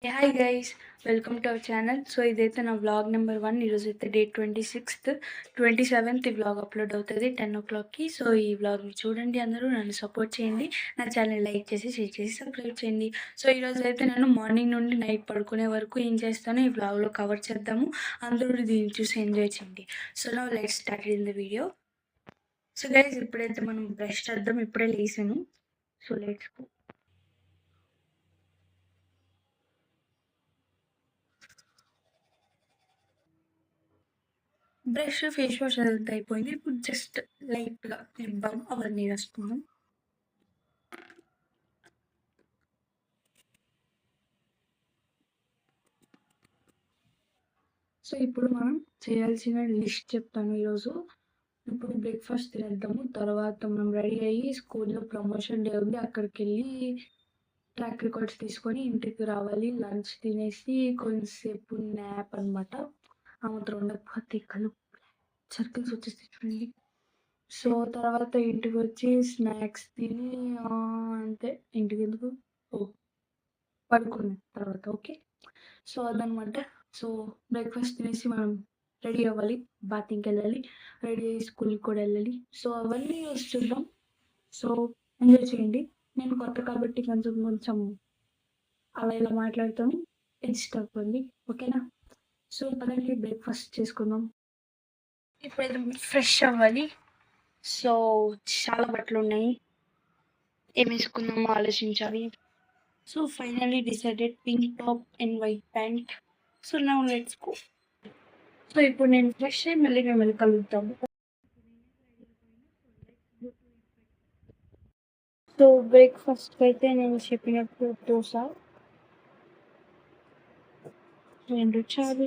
Hi guys, welcome to our channel. So ఇదైతే నా vlog number 1. ఈరోజు అయితే డేట్ 26th, 27th ఈ వ్లాగ్ అప్లోడ్ అవుతుంది 10 o'clockకి. సో ఈ వ్లాగ్ని చూడండి, అందరూ నన్ను సపోర్ట్ చేయండి, నా ఛానల్ లైక్ చేసి షేర్ చేసి సబ్స్క్రైబ్ చేయండి. సో ఈరోజు అయితే నేను మార్నింగ్ నుండి నైట్ పడుకునే వరకు ఏం చేస్తానో ఈ వ్లాగ్లో కవర్ చేద్దాము. అందరూ దీన్ని చూసి ఎంజాయ్ చేయండి. సో నా let's start in the video. So guys, ఇప్పుడైతే మనం బ్రష్ చేద్దాం. ఇప్పుడే లేసాను. So let's go. Brush, face wash అదంతా అయిపోయింది. ఇప్పుడు జస్ట్ లైట్గా లిప్ బామ్ అవన్నీ వేసుకున్నాం. సో ఇప్పుడు మనం చేయాల్సిన లిస్ట్ చెప్తాను ఈరోజు. ఇప్పుడు బ్రేక్ఫాస్ట్ తినేద్దాము. తర్వాత మనం రెడీ అయ్యి స్కూల్లో ప్రమోషన్ డే ఉంది, అక్కడికి వెళ్ళి ట్రాక్ రికార్డ్స్ తీసుకొని ఇంటికి రావాలి. లంచ్ తినేసి కొంచెంసేపు న్యాప్ అనమాట. ఆ మాత్రం ఉండకపోతే కళ్ళు సర్కిల్స్ వచ్చేసి చూడండి. సో తర్వాత ఇంటికి వచ్చి స్నాక్స్ తిని అంతే. ఇంటికి ఎందుకు పడుకున్న తర్వాత ఓకే. సో అదనమాట. సో బ్రేక్ఫాస్ట్ తినేసి మనం రెడీ అవ్వాలి, బాతింగ్కి వెళ్ళాలి, రెడీ అయ్యి స్కూల్కి కూడా వెళ్ళాలి. సో అవన్నీ చూద్దాం. సో ఎంజాయ్ చేయండి. నేను కొత్త కాబట్టి కొంచెం కొంచెం అలా ఇలా మాట్లాడతాను, అడ్జస్ట్ అవ్వండి, ఓకేనా. సో పదండి బ్రేక్ఫాస్ట్ చేసుకుందాం. ఇప్పుడైతే ఫ్రెష్ అవ్వాలి. సో చాలా బట్టలు ఉన్నాయి, ఏం వేసుకుందామో ఆలోచించాలి. So finally decided pink top and white pant. So now let's go. So ఇప్పుడు నేను ఫ్రెష్ అయ్యి మళ్ళీ కలుగుతాము. సో బ్రేక్ఫాస్ట్కి అయితే నేను చెప్పినట్టు దోశ, 2 చాలు.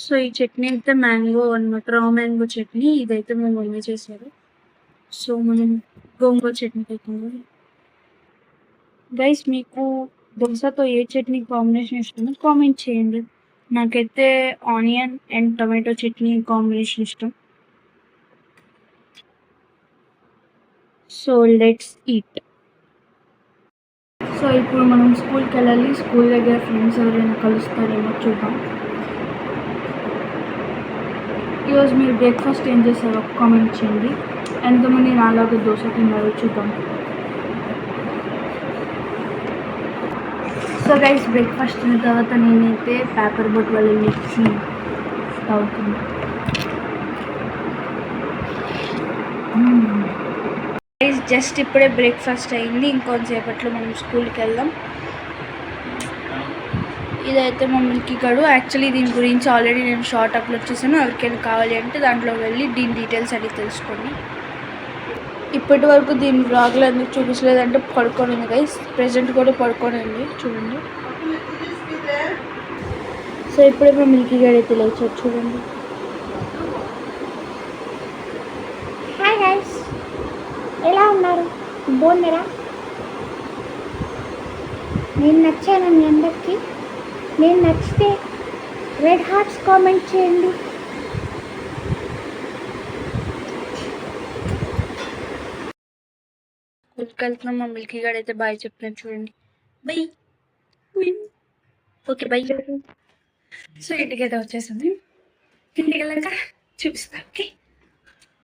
సో ఈ చట్నీ అయితే మ్యాంగో అనమాట, రా మ్యాంగో చట్నీ. ఇదైతే మేము మమ్మీ చేశారు. సో మనం గోంగూర చట్నీ అవుతుంది. గైస్, మీకు దోశతో ఏ చట్నీ కాంబినేషన్ ఇష్టమో కామెంట్ చేయండి. నాకైతే onion and tomato chutney combination ఇష్టం. So let's eat. సో ఇప్పుడు మనం స్కూల్కి వెళ్ళాలి. స్కూల్ దగ్గర ఫ్రెండ్స్ ఎవరైనా కలుస్తారేమో చూద్దాం. ఈరోజు మీరు బ్రేక్ఫాస్ట్ ఏం చేశారో కామెంట్ చేయండి. ఎంతమంది నాలాగా దోశ తిన్నారో చూద్దాం. సో గైస్, బ్రేక్ఫాస్ట్ తిన్న తర్వాత నేనైతే పేపర్ బోట్ వల్ల మిర్చి తాగుతుంది. గైస్, జస్ట్ ఇప్పుడే బ్రేక్ఫాస్ట్ అయింది. ఇంకొంతసేపట్లో మనం స్కూల్కి వెళ్దాం. ఇదైతే మా మిల్కీ గడు. యాక్చువల్లీ దీని గురించి ఆల్రెడీ నేను షార్ట్ అప్లోడ్ చేశాను. ఎవరికైనా కావాలి అంటే దాంట్లో వెళ్ళి దీని డీటెయిల్స్ అడిగి తెలుసుకోండి. ఇప్పటి వరకు దీని వ్లాగ్లో ఎందుకు చూపించలేదంటే పడుకొని ఉంది గైస్. ప్రెజెంట్ కూడా పడుకొని ఉంది, చూడండి. సో ఇప్పుడే మా మిల్కీ గడ్ అయితే లేచారు, చూడండి. హాయ్ గైస్, ఎలా ఉన్నారు? బాగున్నారా? నేను నచ్చాను మీ అందరికీ. నేను నచ్చితే రెడ్ హార్ట్స్ కామెంట్ చేయండి. స్కూల్కి వెళ్తున్నాం. మా మిల్కీ గడ్ అయితే బాయ్ చెప్తున్నాను, చూడండి. బై. Okay, by. సో ఇంటికి అయితే వచ్చేసింది. ఇంటికి వెళ్ళాక చూపిస్తాను, ఓకే.